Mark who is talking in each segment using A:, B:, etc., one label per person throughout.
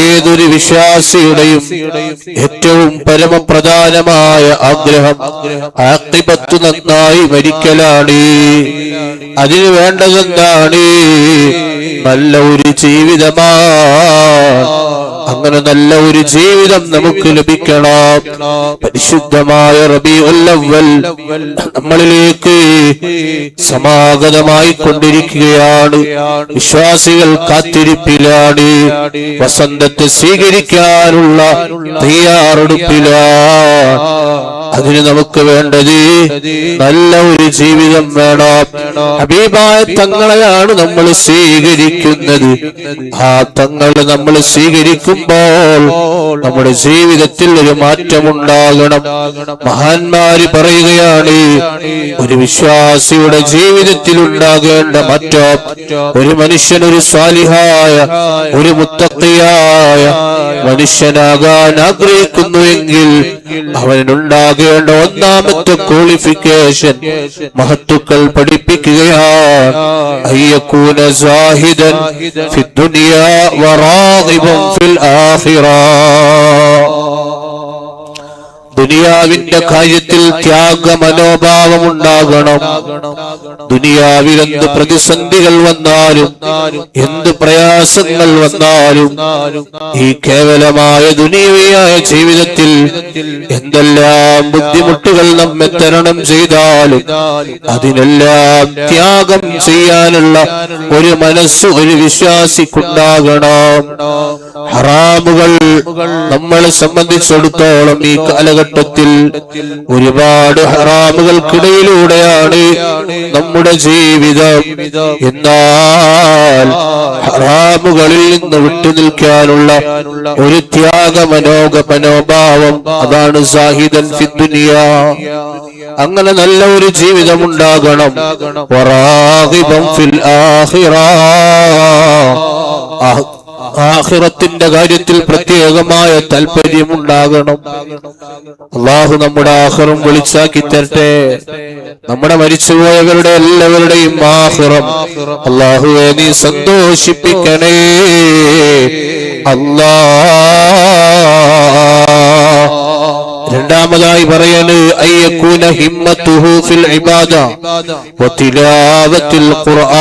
A: ഏതൊരു വിശ്വാസിയുടെയും ഏറ്റവും പരമപ്രധാനമായ ആഗ്രഹം ആഖിബത്ത് നന്നായി മരിക്കലാണ്. അതിന് വേണ്ടതെന്താണ്? നല്ല ഒരു ജീവിതമാണ്. അങ്ങനെ നല്ല ഒരു ജീവിതം നമുക്ക് ലഭിക്കണം. പരിശുദ്ധമായ റബീഉൽ അവ്വൽ നമ്മളിലേക്ക് സമാഗതമായി കൊണ്ടിരിക്കുകയാണ്. വിശ്വാസികൾ കാത്തിരിപ്പിലാണ്, വസന്തത്തെ സ്വീകരിക്കാനുള്ള തയ്യാറെടുപ്പിലാണ്. അതിന് നമുക്ക് വേണ്ടത് നല്ല ഒരു ജീവിതം വേണം. ഹബീബായ തങ്ങളെയാണ് നമ്മൾ സ്വീകരിക്കുന്നത്. ആ തങ്ങളെ നമ്മൾ സ്വീകരിക്കുമ്പോൾ നമ്മുടെ ജീവിതത്തിൽ ഒരു മാറ്റമുണ്ടാകണം. മഹാന്മാര് പറയുകയാണ്, ഒരു വിശ്വാസിയുടെ ജീവിതത്തിൽ ഉണ്ടാകേണ്ട മാറ്റം, ഒരു മനുഷ്യൻ ഒരു സ്വാലിഹായ ഒരു മുത്തഖിയായ മനുഷ്യനാകാൻ ആഗ്രഹിക്കുന്നുവെങ്കിൽ അവനുണ്ടാകേണ്ട ഒന്നാമത്തെ ക്വാളിഫിക്കേഷൻ മഹത്തുക്കൾ പഠിപ്പിക്കുകയാണ്. അയ്യകൂന സാഹിദൻ ഫിദ്ദുനിയാ വറാഗിബൻ ഫിൽ ആഖിറ. ദുനിയാവിന്റെ കാര്യത്തിൽ ത്യാഗ മനോഭാവം ഉണ്ടാകണം. ദുനിയാവിൽ എന്ത് പ്രതിസന്ധികൾ വന്നാലും എന്ത് പ്രയാസങ്ങൾ വന്നാലും ഈ കേവലമായ ദുനിയാവിയായ ജീവിതത്തിൽ എന്തെല്ലാം ബുദ്ധിമുട്ടുകൾ നമ്മെ തരണം ചെയ്താലും അതിനെല്ലാം ത്യാഗം ചെയ്യാനുള്ള ഒരു മനസ്സ് ഒരു വിശ്വാസിക്കുണ്ടാകണം. ഹറാമുകൾ നമ്മളെ സംബന്ധിച്ചിടത്തോളം ഈ കാലഘട്ടത്തിൽ ഒരുപാട് ഹറാമുകൾക്കിടയിലൂടെയാണ് നമ്മുടെ ജീവിതം. എന്നാൽ ഹറാമുകളിൽ നിന്ന് വിട്ടുനിൽക്കാനുള്ള ഒരു ത്യാഗ മനോഭാവം, അതാണ് സാഹിദൻ ഫിദ്ദുനിയാ. അങ്ങനെ നല്ല ഒരു ജീവിതം ഉണ്ടാകണം. വറാഗിബൻ ഫിൽ ആഖിറ. ആഖിറത്തിന്റെ കാര്യത്തിൽ പ്രത്യേകമായ താല്പര്യമുണ്ടാകണം. അല്ലാഹു നമ്മുടെ ആഖിറം വെളിച്ചാക്കി തരട്ടെ. നമ്മുടെ മരിച്ചുപോയവരുടെ എല്ലാവരുടെയും ആഖിറം അല്ലാഹുവേ നീ സന്തോഷിപ്പിക്കണേ. രണ്ടാമതായി പറയാണ്, അയ്യകൂന ഹിമ്മത്തുഹു ഫിൽ ഇബാദ വതിലാവത്തിൽ ഖുർആൻ.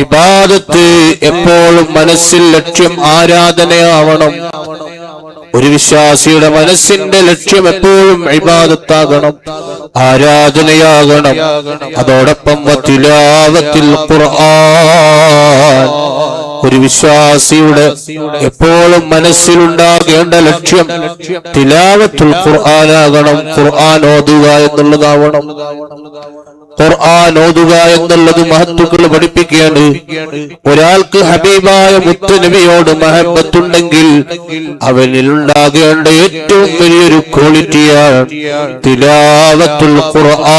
A: ഇബാദത്ത് എപ്പോഴും മനസ്സിൽ ലക്ഷ്യം ആരാധനയാവണം. ഒരു വിശ്വാസിയുടെ മനസ്സിന്റെ ലക്ഷ്യം എപ്പോഴും ഇബാദത്താകണം, ആരാധനയാകണം. അതോടൊപ്പം വതിലാവത്തിൽ ഖുർആൻ. ഒരു വിശ്വാസിയുടെ എപ്പോഴും മനസ്സിലുണ്ടാകേണ്ട ലക്ഷ്യം തിലാവത്തുൽ ഖുർആനാകണം. ഖുർആൻ ഓതുക എന്നുള്ളതാവണം. ഖുർആൻ ഓതുക എന്നുള്ളത് മഹത്തുക്കൾ പഠിപ്പിക്കുകയാണ്. ഒരാൾക്ക് ഹബീബായ മുത്തുനബിയോട് മഹബത്തുണ്ടെങ്കിൽ അവനിൽ ഉണ്ടാകേണ്ട ഏറ്റവും വലിയൊരു ക്വാളിറ്റിയാണ് തിലാവത്തുൽ ഖുർആൻ.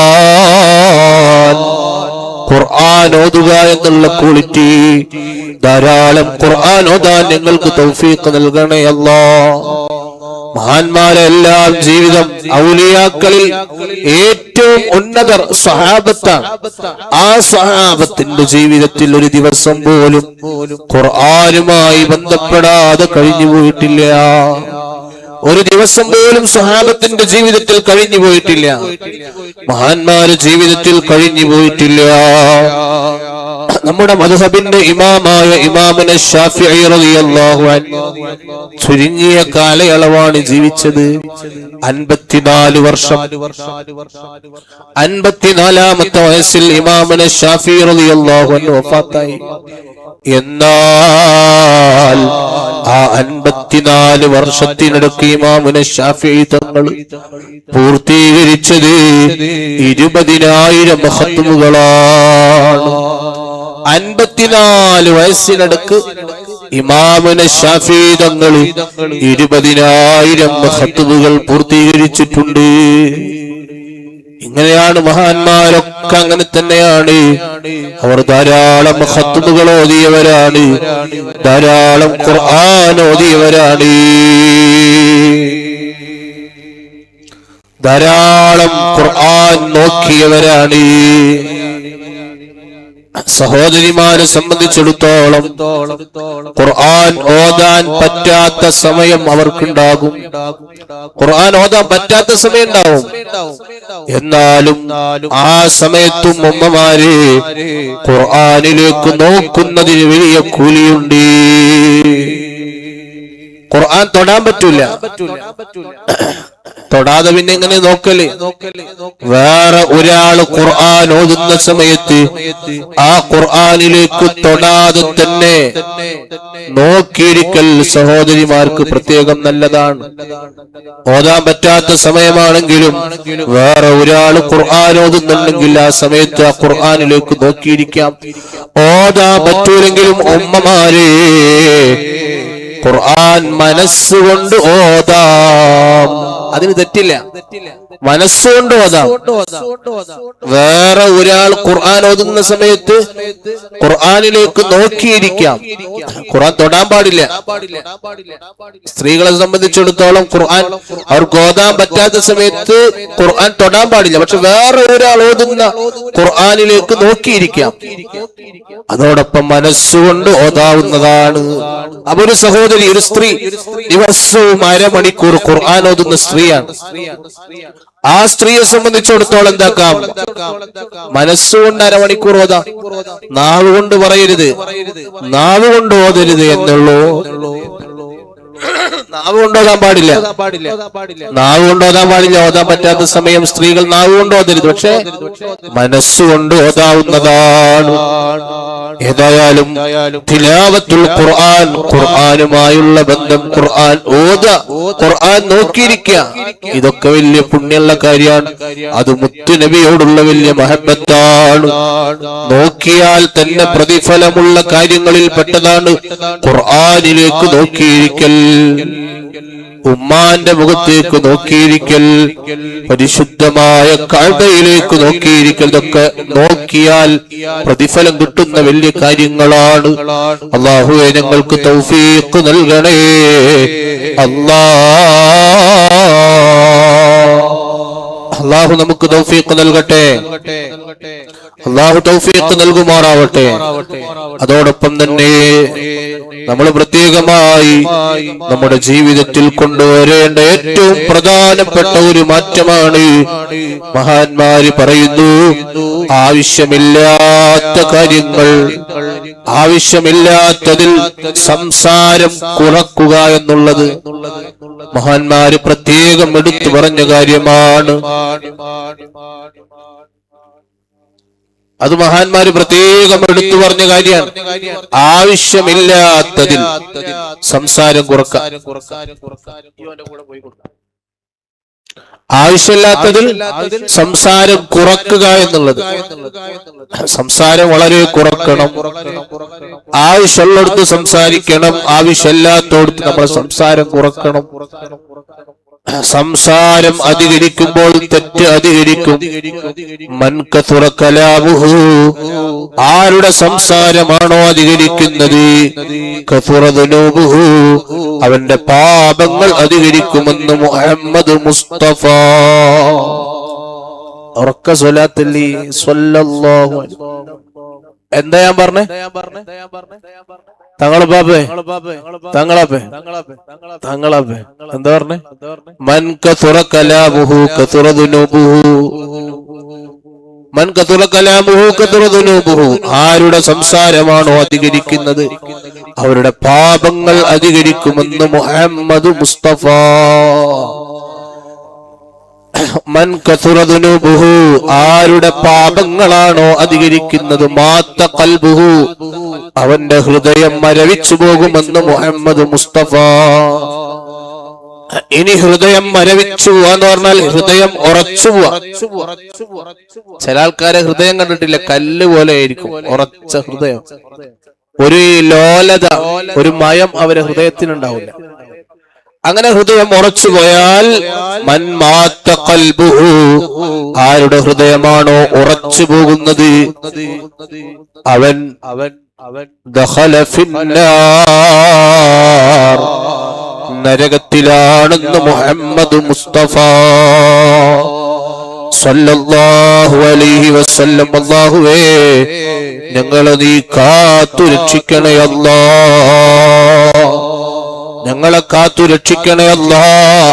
A: ഖുർആൻ ഓതുക എന്നുള്ള ക്വാളിറ്റി. ധാരാളം ഖുർആൻ ഓതാൻ ഞങ്ങൾക്ക് തൗഫീഖ് നൽകണേ അല്ലാഹ്. മഹാന്മാരെ എല്ലാം ജീവിതം ഔലിയാക്കളിൽ ഏറ്റവും ഉന്നതർ സ്വഹാബത്താണ്. ആ സ്വഹാബത്തിന്റെ ജീവിതത്തിൽ ഒരു ദിവസം പോലും ഖുർആനുമായി ബന്ധപ്പെടാതെ കഴിഞ്ഞു പോയിട്ടില്ല. ഒരു ദിവസം പോലും സ്വഹാബത്തിന്റെ ജീവിതത്തിൽ കഴിഞ്ഞു പോയിട്ടില്ല. മഹാന്മാരുടെ ജീവിതത്തിൽ കഴിഞ്ഞു പോയിട്ടില്ല. നമ്മുടെ മദ്ഹബിന്റെ ഇമാമായ ഇമാമുന ശാഫിഈ റളിയല്ലാഹു അൻഹു ചുരുങ്ങിയ കാലയളവാണ് ജീവിച്ചത്. 54 വർഷം. 54ാമത്തെ വയസ്സിൽ ഇമാമുന ശാഫിഈ റളിയല്ലാഹു അൻഹു വഫാത്തായി. എന്നാൽ ആ 54 വർഷത്തിനിടയ്ക്ക് ഇമാമുന ശാഫിഈ തങ്ങൾ പൂർത്തീകരിച്ചത് 20,000 ഖത്മുകളാണ്. 54 വയസ്സിനടുക്ക് ഇമാമുന ശാഫിഈ തങ്ങൾ 20,000 ഖത്മുകൾ പൂർത്തീകരിച്ചിട്ടുണ്ട്. ഇങ്ങനെയാണ് മഹാന്മാരൊക്കെ, അങ്ങനെ തന്നെയാണ്. അവർ ധാരാളം ഖത്മുകൾ ഓതിയവരാണ്, ധാരാളം ഖുർആൻ ഓതിയവരാണ്, ധാരാളം ഖുർആൻ നോക്കിയവരാണ്. സഹോദരിമാരെ സംബന്ധിച്ചിടത്തോളം ഖുർആൻ ഓതാൻ പറ്റാത്ത സമയം അവർക്കുണ്ടാകും. ഖുർആൻ ഓതാൻ പറ്റാത്ത സമയം ഉണ്ടാവും. എന്നാലും ആ സമയത്തും ഉമ്മമാരെ ഖുർആനിലേക്ക് നോക്കുന്നതിന് വലിയ കൂലിയുണ്ട്. ഖുർആൻ തൊടാൻ പറ്റൂല. തൊടാതെ പിന്നെ എങ്ങനെ നോക്കല്? വേറെ ഒരാള് ഖുർആൻ ഓതുന്ന സമയത്ത് ആ ഖുർആനിലേക്ക് തൊടാതെ തന്നെ നോക്കിയിരിക്കൽ സഹോദരിമാർക്ക് പ്രത്യേകം നല്ലതാണ്. ഓതാൻ പറ്റാത്ത സമയമാണെങ്കിലും വേറെ ഒരാള് ഖുർആൻ ഓതുന്നുണ്ടെങ്കിൽ ആ സമയത്ത് ആ ഖുർആനിലേക്ക് നോക്കിയിരിക്കാം. ഓതാൻ പറ്റൂലെങ്കിലും ഉമ്മമാരെ ഖുർആൻ മനസ്സുകൊണ്ട് ഓതാം, അതിന് തെറ്റില്ല. മനസ്സുകൊണ്ട് ഓതാം. വേറെ ഒരാൾ ഖുർആൻ ഓതുന്ന സമയത്ത് ഖുർആനിലേക്ക് നോക്കിയിരിക്കാം. ഖുർആൻ തൊടാൻ പാടില്ല. സ്ത്രീകളെ സംബന്ധിച്ചിടത്തോളം ഖുർആൻ അവർക്ക് ഓതാൻ പറ്റാത്ത സമയത്ത് ഖുർആൻ തൊടാൻ പാടില്ല. പക്ഷെ വേറെ ഒരാൾ ഓതുന്ന ഖുർആനിലേക്ക് നോക്കിയിരിക്കാം. അതോടൊപ്പം മനസ്സുകൊണ്ട് ഓതാവുന്നതാണ്. അപ്പൊ ഒരു സഹോദരി, ഒരു സ്ത്രീ ദിവസവും അരമണിക്കൂർ ഖുർആൻ ഓതുന്ന സ്ത്രീയാണ്. ആ സ്ത്രീയെ സംബന്ധിച്ചിടത്തോളം എന്താക്കാം? മനസ്സുകൊണ്ട് അരമണിക്കൂർ ഓതാം. നാവ് കൊണ്ട് പറയരുത്, നാവ് കൊണ്ട് ഓതരുത് എന്നുള്ളൂ. നാവ് കൊണ്ട് ഓതാൻ പാടില്ല. നാവ് കൊണ്ട് ഓതാൻ പാടില്ല. ഓതാൻ പറ്റാത്ത സമയം സ്ത്രീകൾ നാവ് കൊണ്ട് ഓതരുത്. പക്ഷെ മനസ്സുകൊണ്ട് ഓതാവുന്നതാണ്. ഏതായാലും തിലാവത്തുൽ ഖുർആൻ, ഖുർആനുമായുള്ള ബന്ധം, ഖുർആൻ ഓതുക, ഖുർആൻ നോക്കിയിരിക്കുക, ഇതൊക്കെ വലിയ പുണ്യമുള്ള കാര്യമാണ്. അത് മുത്തുനബിയോടുള്ള വലിയ മഹബത്താണ്. നോക്കിയാൽ തന്നെ പ്രതിഫലമുള്ള കാര്യങ്ങളിൽ പെട്ടതാണ് ഖുർആനിലേക്ക് നോക്കിയിരിക്കൽ, ഉമ്മാന്റെ മുഖത്തേക്ക് നോക്കിയിരിക്കൽ, പരിശുദ്ധമായ കഅബയിലേക്ക് നോക്കിയിരിക്കൽ. ഇതൊക്കെ നോക്കിയാൽ പ്രതിഫലം കിട്ടുന്ന വലിയ കാര്യങ്ങളാണ്. അല്ലാഹുവേ ഞങ്ങൾക്ക് തൗഫീഖ് നൽകണേ. അല്ലാഹു നമുക്ക് തൗഫീഖ് നൽകട്ടെ. അല്ലാഹു തൗഫീഖ് നൽകുമാറാവട്ടെ. അതോടൊപ്പം തന്നെ നമ്മൾ പ്രത്യേകമായി നമ്മുടെ ജീവിതത്തിൽ കൊണ്ടുവരേണ്ട ഏറ്റവും പ്രധാനപ്പെട്ട ഒരു മാറ്റമാണ്, മഹാന്മാര് പറയുന്നു, ആവശ്യമില്ലാത്ത കാര്യങ്ങൾ, ആവശ്യമില്ലാത്തതിൽ സംസാരം കുറക്കുക എന്നുള്ളത് മഹാന്മാര് പ്രത്യേകം എടുത്തു പറഞ്ഞ കാര്യമാണ്. അത് മഹാന്മാര് പ്രത്യേകം എടുത്തു പറഞ്ഞ കാര്യമാണ്. ആവശ്യമില്ലാത്തതിൽ സംസാരം കുറക്കുക. ആവശ്യമില്ലാത്തതിൽ സംസാരം കുറക്കുക എന്നുള്ളത്. സംസാരം വളരെ കുറക്കണം. ആവശ്യമുള്ളിടത്ത് സംസാരിക്കണം, ആവശ്യമില്ലാത്തടത്ത് നമ്മൾ സംസാരം കുറക്കണം. സംസാരം അധികരിക്കുമ്പോൾ തെറ്റ് അധികരിക്കും. മൻ കസുറ കലാമുഹു, ആരുടെ സംസാരമാണോ അധികരിക്കുന്നത്, കസുറ ദുനൂബുഹു, അവന്റെ പാപങ്ങൾ അധികരിക്കുമെന്ന് മുഹമ്മദ് മുസ്തഫ ഉറക്ക സ്വലാത്തല്ലി സ്വല്ലല്ലാഹു അലൈഹി. എന്താ ഞാൻ പറഞ്ഞേ? തങ്ങളെ എന്താ പറഞ്ഞേ? മൻ കസുറ കലാമുഹു കസുറ ദുനൂബുഹു, മൻ കസുറ കലാമുഹു കസുറ ദുനൂബുഹു, ആരുടെ സംസാരമാണോ അധികരിക്കുന്നത് അവരുടെ പാപങ്ങൾ അധികരിക്കുമെന്ന് മുഹമ്മദ് മുസ്തഫ. മൻ കസുറ ദുനൂബുഹു, ആരുടെ പാപങ്ങളാണോ അധികരിക്കുന്നത്, മാത്ത ഖൽബുഹു, അവന്റെ ഹൃദയം മരവിച്ചു പോകുമെന്ന് മുഹമ്മദ് മുസ്തഫ. ഇനി ഹൃദയം മരവിച്ചു എന്ന് പറഞ്ഞാൽ ഹൃദയം ഉറച്ചു പോവാ. ചില ആൾക്കാരെ ഹൃദയം കണ്ടിട്ടില്ല, കല്ല് പോലെ ആയിരിക്കും ഉറച്ച ഹൃദയം. ഒരു ലോലത, ഒരു മയം അവരെ ഹൃദയത്തിനുണ്ടാവില്ല. അങ്ങനെ ഹൃദയം ഉറച്ചുപോയാൽ മൻ മാത്ത ഖൽബുഹു, ആരുടെ ഹൃദയമാണോ ഉറച്ചു പോകുന്നത് അവൻ ദഖല ഫിന്നാർ, നരകത്തിലാണെന്ന് മുഹമ്മദ് മുസ്തഫ സല്ലല്ലാഹു അലൈഹി വസല്ലം, അല്ലാഹുവേ ഞങ്ങളെ നീ കാത്തു രക്ഷിക്കണേ അല്ലാഹ്, ഞങ്ങളെ കാത്തു രക്ഷിക്കണേ അല്ലാഹ്.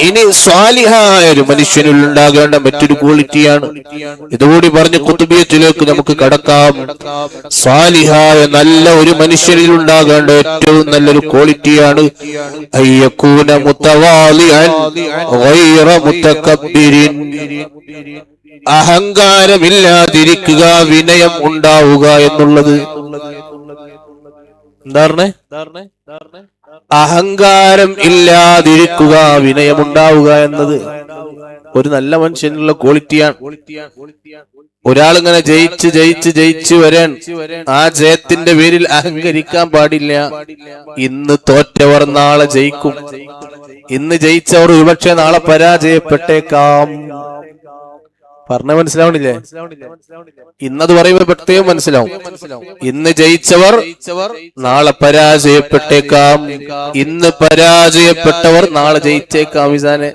A: ഇനി സ്വാലിഹായ ഒരു മനുഷ്യനിൽ ഉണ്ടാകേണ്ട മറ്റൊരു ക്വാളിറ്റിയാണ്, ഇതുകൂടി പറഞ്ഞ് ഖുതുബിയത്തിലേക്ക് നമുക്ക് കടക്കാം. സ്വാലിഹായ നല്ല ഒരു മനുഷ്യനിൽ ഉണ്ടാകേണ്ട ഏറ്റവും നല്ലൊരു ക്വാളിറ്റിയാണ് അയ്യകൂന മുതവാളിഅൻ ഗൈറ മുതകബ്ബിരിൻ, അഹങ്കാരമില്ലാതിരിക്കുക, വിനയം ഉണ്ടാവുക എന്നുള്ളത്. എന്താ പറഞ്ഞേ? അഹങ്കാരം ഇല്ലാതിരിക്കുക, വിനയമുണ്ടാവുക എന്നത് ഒരു നല്ല മനുഷ്യനുള്ള ക്വാളിറ്റിയാണ്. ഒരാളിങ്ങനെ ജയിച്ച് വരാൻ ആ ജയത്തിന്റെ പേരിൽ അഹങ്കരിക്കാൻ പാടില്ല. ഇന്ന് തോറ്റവർ നാളെ ജയിക്കും, ഇന്ന് ജയിച്ചവർ ഒരുപക്ഷെ നാളെ പരാജയപ്പെട്ടേക്കാം. പറഞ്ഞ മനസ്സിലാവണില്ലേ? ഇന്നത് പറയുമ്പോൾ പ്രത്യേകം മനസ്സിലാവും. ഇന്ന് ജയിച്ചവർ നാളെ പരാജയപ്പെട്ടേക്കാം, ഇന്ന് പരാജയപ്പെട്ടവർ നാളെ ജയിച്ചേക്കാം. മിസാനെ,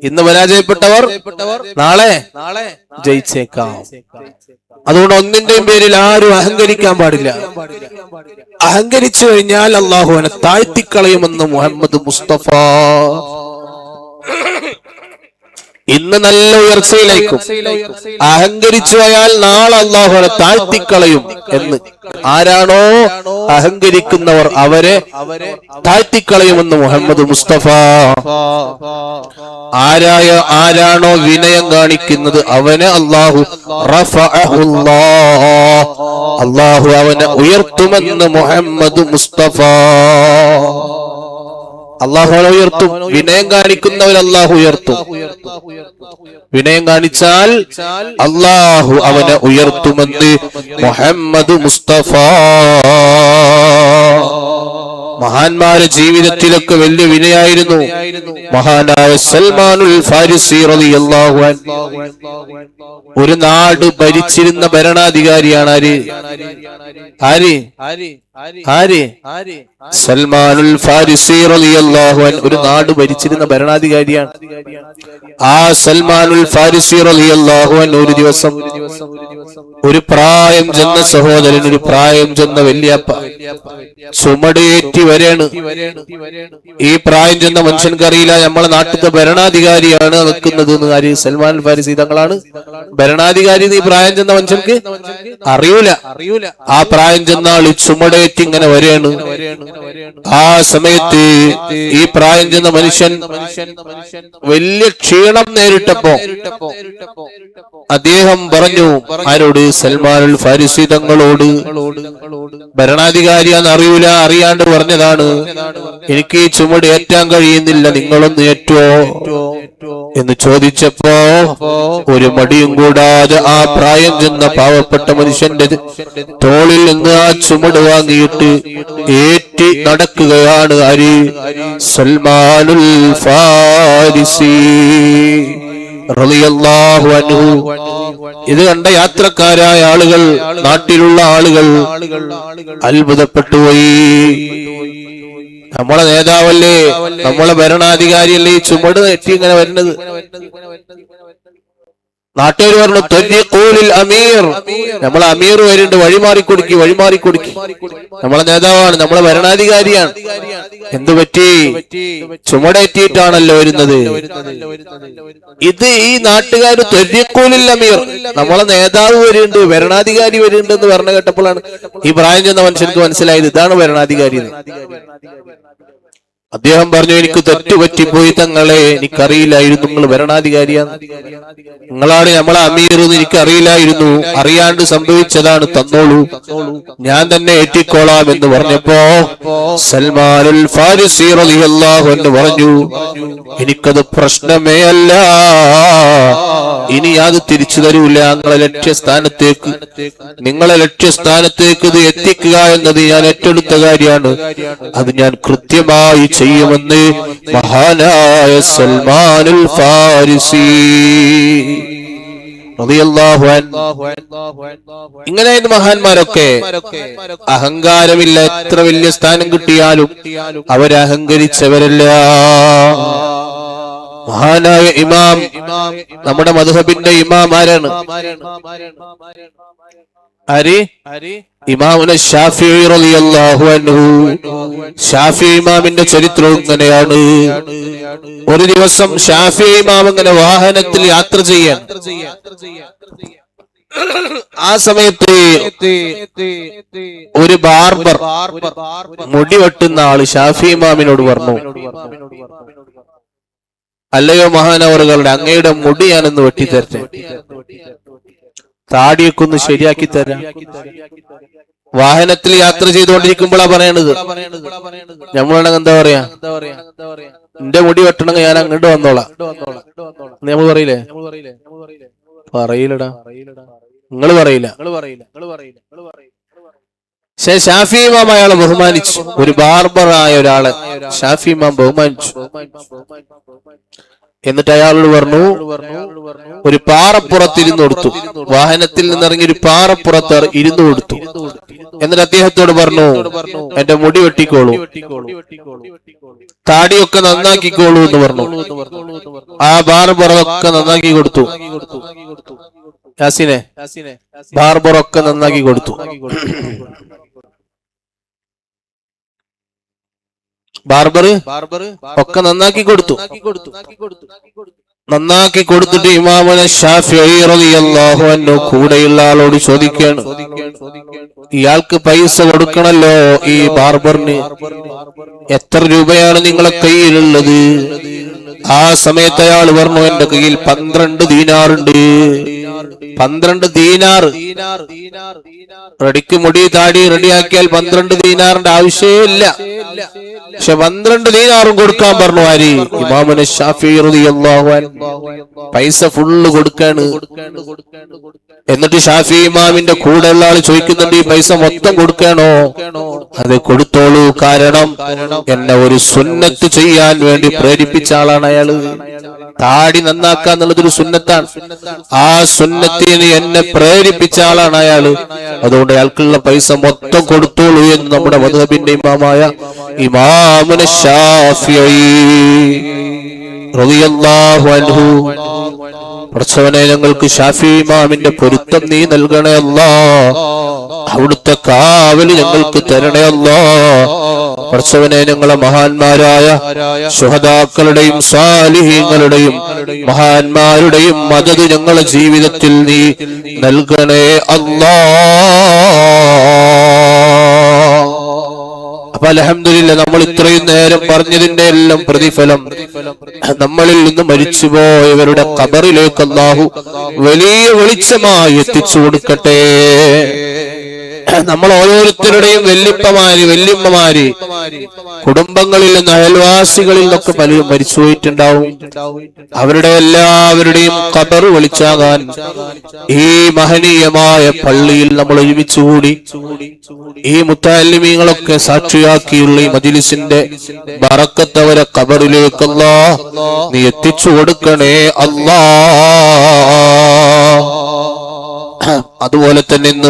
A: ഇന്ന് പരാജയപ്പെട്ടവർ നാളെ ജയിച്ചേക്കാം. അതുകൊണ്ട് ഒന്നിന്റെയും പേരിൽ ആരും അഹങ്കരിക്കാൻ പാടില്ല. അഹങ്കരിച്ചു കഴിഞ്ഞാൽ അള്ളാഹുവിനെ താഴ്ത്തിക്കളയുമെന്ന് മുഹമ്മദ് മുസ്തഫ. ഇന്ന് നല്ല ഉയർച്ചയിലേക്കും അഹങ്കരിച്ചു പോയാൽ നാളെ അല്ലാഹുവിനെ താഴ്ത്തിക്കളയും എന്ന്. ആരാണോ അഹങ്കരിക്കുന്നവർ അവരെ താഴ്ത്തിക്കളയുമെന്ന് മുഹമ്മദ് മുസ്തഫ. ആരാണോ വിനയം കാണിക്കുന്നത് അവനെ അല്ലാഹു അല്ലാഹു അവനെ ഉയർത്തുമെന്ന് മുഹമ്മദ് മുസ്തഫ. അല്ലാഹു ഉയർത്തും. വിനയം കാണിക്കുന്നവർ അല്ലാഹു ഉയർത്തും. വിനയം കാണിച്ചാൽ അല്ലാഹു അവനെ ഉയർത്തുമെന്ന് മുഹമ്മദ് മുസ്തഫ. മഹാന്മാരുടെ ജീവിതത്തിലൊക്കെ വലിയ വിനയായിരുന്നു. മഹാനായ സൽമാനുൽ ഫാരിസി റളിയല്ലാഹു അൻഹു ഒരു നാട് ഭരിച്ചിരുന്ന ഭരണാധികാരിയാണ്. സൽമാനുൽ ഫാരിസി റളിയല്ലാഹു അൻഹു ഒരു നാട് ഭരിച്ചിരുന്ന ഭരണാധികാരിയാണ്. ആ സൽമാനുൽ ഫാരിസി റളിയല്ലാഹു അൻഹു ഒരു ദിവസം ഒരു പ്രായം ചെന്ന സഹോദരൻ, ഒരു പ്രായം ചെന്ന വല്യപ്പ ചുമടേറ്റി വരെയാണ്. ഈ പ്രായം ചെന്ന മനുഷ്യൻക്കറിയില്ല നമ്മളെ നാട്ടിലത്തെ ഭരണാധികാരിയാണ് നിൽക്കുന്നത് എന്ന്. കാര്യം സൽമാൻ ഫാരിസി തങ്ങളാണ് ഭരണാധികാരി. ഈ പ്രായം ചെന്ന മനുഷ്യർക്ക് അറിയൂല. ആ പ്രായം ചെന്ന ആൾ ചുമടേറ്റി ഇങ്ങനെ വരെയാണ്. ആ സമയത്ത് ഈ പ്രായം ചെന്ന മനുഷ്യൻ വലിയ ക്ഷീണം നേരിട്ടപ്പോ അദ്ദേഹം പറഞ്ഞു, ആരോട്? സൽമാനുൽ ഫാരിസി തങ്ങളോട്. ഭരണാധികാരിയാന്ന് അറിയൂല, അറിയാണ്ട് പറഞ്ഞതാണ്, എനിക്ക് ഈ ചുമട് ഏറ്റാൻ കഴിയുന്നില്ല, നിങ്ങളൊന്ന് ഏറ്റുവോ എന്ന് ചോദിച്ചപ്പോ ഒരു മടിയും കൂടാതെ ആ പ്രായം ചെന്ന പാവപ്പെട്ട മനുഷ്യന്റെ തോളിൽ നിന്ന് ആ ചുമട് വാങ്ങിയിട്ട് ഏറ്റി നടക്കുകയാണ് ആര്? സൽമാനുൽ ഫാരിസി റളിയല്ലാഹു അൻഹു. ഇത് കണ്ട യാത്രക്കാരായ ആളുകൾ, നാട്ടിലുള്ള ആളുകൾ അത്ഭുതപ്പെട്ടുപോയി. നമ്മളെ നേതാവല്ലേ, നമ്മളെ ഭരണാധികാരിയല്ലേ ഈ ചുമട് എത്തി ഇങ്ങനെ വരുന്നത്? നാട്ടുകാർ പറഞ്ഞു, ത്വരീഖൂലിൽ അമീർ, നമ്മളെ അമീർ വരുന്നുണ്ട്, വഴിമാറിക്കൊടുക്കി. നമ്മളെ നേതാവാണ്, നമ്മളെ ഭരണാധികാരിയാണ്. എന്തു പറ്റി? ചുമടേറ്റിയിട്ടാണല്ലോ വരുന്നത്. ഇത് ഈ നാട്ടുകാർ ത്വരീഖൂലിൽ അമീർ, നമ്മളെ നേതാവ് വരുന്നുണ്ട്, ഭരണാധികാരി വരുന്നുണ്ട് എന്ന് പറഞ്ഞു കേട്ടപ്പോഴാണ് ഈ പ്രായം ചെന്ന മനുഷ്യർക്ക് മനസ്സിലായത് ഇതാണ് ഭരണാധികാരി. അദ്ദേഹം പറഞ്ഞു, എനിക്ക് തെറ്റുപറ്റിപ്പോയി തങ്ങളെ, എനിക്കറിയില്ലായിരുന്നു നിങ്ങൾ ഭരണാധികാരിയാണ്, നിങ്ങളാണ് നമ്മളെ അമീർ എന്ന് എനിക്കറിയില്ലായിരുന്നു, അറിയാണ്ട് സംഭവിച്ചതാണ്, തന്നോളൂ, ഞാൻ തന്നെ ഏറ്റിക്കോളാം എന്ന് പറഞ്ഞപ്പോ സൽമാനുൽ ഫാരിസി റളിയല്ലാഹു അൻഹു പറഞ്ഞു, എനിക്കത് പ്രശ്നമേ അല്ല, ഇനി അത് തിരിച്ചു തരൂല. നിങ്ങളെ ലക്ഷ്യസ്ഥാനത്തേക്ക് ഇത് എത്തിക്കുക എന്നത് ഞാൻ ഏറ്റെടുത്ത കാര്യമാണ്, അത് ഞാൻ കൃത്യമായി ചെയ്യുമെന്ന് മഹാനായ സൽമാനുൽ ഫാരിസി റളിയല്ലാഹു അൻഹു. ഇങ്ങനെയായിരുന്നു മഹാന്മാരൊക്കെ. അഹങ്കാരമില്ല, എത്ര വലിയ സ്ഥാനം കിട്ടിയാലും അവരഹങ്കരിച്ചവരല്ല. മഹാനായ ഇമാം, നമ്മുടെ മദ്ഹബിന്റെ ഇമാം ആരാണ്? ഇമാമുന ശാഫിഈ റളിയല്ലാഹു അൻഹു. ശാഫിഈ ഇമാമിന്റെ ചരിത്രം ഇങ്ങനെയാണ്. ഒരു ദിവസം ശാഫിഈ ഇമാം ഇങ്ങനെ വാഹനത്തിൽ യാത്ര ചെയ്യാൻ. ആ സമയത്ത് ഒരു ബാർബർ, മുടി വെട്ടുന്ന ആള് ശാഫിഈ ഇമാമിനോട് പറഞ്ഞു, അല്ലയോ മഹാനവറുകളുടെ, അങ്ങയുടെ മുടി ഞാനൊന്ന് വെട്ടിത്തരട്ടെ, താടിയൊക്കെ ഒന്ന് ശരിയാക്കി തരാം. വാഹനത്തിൽ യാത്ര ചെയ്തുകൊണ്ടിരിക്കുമ്പോഴാ പറയണത്. നമ്മളാണെങ്കിൽ എന്താ പറയാ, എന്റെ മുടി വെട്ടണമെങ്കിൽ ഞാൻ അങ്ങോട്ട് വന്നോളാം. നമ്മൾ പറയില്ലേ? പറയില്ലടാ, നിങ്ങൾ പറയില്ല. പക്ഷെ ഷാഫി ഇമാം അയാളെ ബഹുമാനിച്ചു. ഒരു ബാർബറായ ഒരാളെ ഷാഫി ഇമാം ബഹുമാനിച്ചു. എന്നിട്ട് അയാളോട് പറഞ്ഞു, ഒരു പാറപ്പുറത്ത് ഇരുന്നു കൊടുത്തു. വാഹനത്തിൽ നിന്നിറങ്ങി ഒരു പാറപ്പുറത്ത് ഇരുന്നു കൊടുത്തു. എന്നിട്ട് അദ്ദേഹത്തോട് പറഞ്ഞു, എന്റെ മുടി വെട്ടിക്കോളൂ, താടിയൊക്കെ നന്നാക്കിക്കോളൂ എന്ന് പറഞ്ഞു. ആ ബാർബറൊക്കെ നന്നാക്കി കൊടുത്തു. യാസിനെ, ബാർബറൊക്കെ നന്നാക്കി കൊടുത്തു. ബാർബർ ഒക്കെ നന്നാക്കി കൊടുത്തു. നന്നാക്കി കൊടുത്തിട്ട് ഇമാമുന ശാഫിഈ റളിയല്ലാഹു അൻഹു കൂടെയുള്ള ആളോട് ചോദിക്കുകയാണ്, ഇയാൾക്ക് പൈസ കൊടുക്കണല്ലോ ഈ ബാർബറിന്, എത്ര രൂപയാണ് നിങ്ങളെ കയ്യിലുള്ളത്? ആ സമയത്ത് അയാൾ പറഞ്ഞു, എന്റെ കയ്യിൽ 12 ദീനാറുണ്ട്. 12 ദീനാർ. റെഡിക്ക് മുടി താടി റെഡിയാക്കിയാൽ 12 ദീനാറിന്റെ ആവശ്യമില്ല. പക്ഷെ 12 ദീനാറും കൊടുക്കാൻ പറഞ്ഞു. ആര്? ഇമാമുന ശാഫിഈ റളിയല്ലാഹു അൻഹു. പൈസ ഫുള്ള് കൊടുക്കാണ്. എന്നിട്ട് ഷാഫി ഇമാമിന്റെ കൂടെയുള്ള ആള് ചോദിക്കുന്നുണ്ട്, ഈ പൈസ മൊത്തം കൊടുക്കണോ? അത് കൊടുത്തോളൂ, കാരണം എന്നെ ഒരു സുന്നത്ത് ചെയ്യാൻ വേണ്ടി പ്രേരിപ്പിച്ച ആളാണ് അയാള്. താടി നന്നാക്കുക എന്നുള്ളതൊരു സുന്നത്താണ്. ആ സുന്നത്തിന് എന്നെ പ്രേരിപ്പിച്ച ആളാണ് അയാള്. അതുകൊണ്ട് അയാൾക്കുള്ള പൈസ മൊത്തം കൊടുത്തോളൂ എന്ന് നമ്മുടെ മദ്ഹബിന്റെ ഇമാമായ ഇമാമുന ശാഫിഈ റളിയല്ലാഹു അൻഹു. പടച്ചവനെ, ഞങ്ങൾക്ക് ഷാഫി ഇമാമിന്റെ പൊരുത്തം നീ നൽകണേ അല്ലാഹ്. അവിടുത്തെ കാവല് ഞങ്ങൾക്ക് തരണേ അല്ലാഹ്. പടച്ചവനെ, ഞങ്ങളെ മഹാന്മാരായ ശുഹദാക്കളുടെയും സാലിഹീങ്ങളുടെയും മഹാന്മാരുടെയും മദദ് ഞങ്ങളുടെ ജീവിതത്തിൽ നീ നൽകണേ അല്ലാഹ്. അപ്പൊ അൽഹംദുലില്ലാഹ്, നമ്മൾ ഇത്രയും നേരം പറഞ്ഞതിന്റെ എല്ലാം പ്രതിഫലം നമ്മളിൽ നിന്ന് മരിച്ചുപോയവരുടെ ഖബറിലേക്ക് അല്ലാഹു വലിയ വെളിച്ചമായി എത്തിച്ചു കൊടുക്കട്ടെ. നമ്മൾ ഓരോരുത്തരുടെയും വല്യമ്മമാര് കുടുംബങ്ങളിൽ നിന്ന് അയൽവാസികളിൽ നിന്നൊക്കെ പലരും മരിച്ചുപോയിട്ടുണ്ടാവും. അവരുടെ എല്ലാവരുടെയും ഖബർ വെളിച്ചാകാൻ ഈ മഹനീയമായ പള്ളിയിൽ നമ്മൾ ഒരുമിച്ചുകൂടി ഈ മുത്തഅല്ലിമീങ്ങളൊക്കെ സാക്ഷിയാക്കിയുള്ള ഈ മജ്ലിസിന്റെ ബറക്കത്ത് അവരെ ഖബറിലേക്ക് അല്ലാഹ് നീ എത്തിച്ചു കൊടുക്കണേ അല്ലാഹ്. അതുപോലെ തന്നെ ഇന്ന്